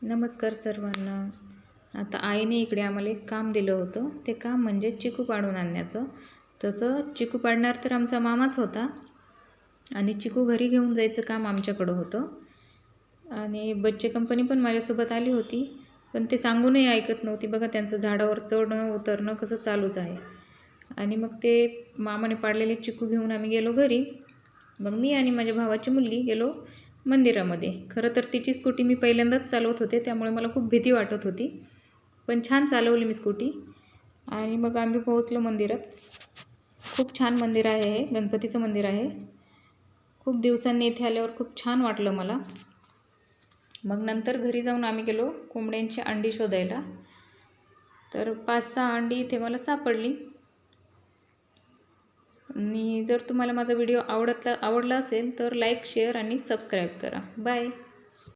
नमस्कार सर्वांना. आता आईने इकडे आम्हाला एक काम दिलं होतं. ते काम म्हणजे चिकू पाडून आणण्याचं. तसं चिकू पाडणार तर आमचा मामाच होता आणि चिकू घरी घेऊन जायचं काम आमच्याकडं होतं. आणि बच्चे कंपनी पण माझ्यासोबत आली होती, पण ते सांगूनही ऐकत नव्हती. बघा त्यांचं झाडावर चढणं उतरणं कसं चालूच आहे. आणि मग ते मामाने पाडलेले चिकू घेऊन आम्ही गेलो घरी. मग मी आणि माझ्या भावाची मुलगी गेलो मंदिरामध्ये. खरं तर तिची स्कूटी मी पहिल्यांदाच चालवत होते, त्यामुळे मला खूप भीती वाटत होती, पण छान चालवली मी स्कूटी. आणि मग आम्ही पोहोचलो मंदिरात. खूप छान मंदिर आहे हे, गणपतीचं मंदिर आहे. खूप दिवसांनी इथे आल्यावर खूप छान वाटलं मला. मग नंतर घरी जाऊन आम्ही गेलो कोंबड्यांची अंडी शोधायला. तर 5-6 अंडी इथे मला सापडली. आणि जर तुम्हाला माझा व्हिडिओ आवडला असेल तर लाईक, शेअर आणि सबस्क्राईब करा. बाय.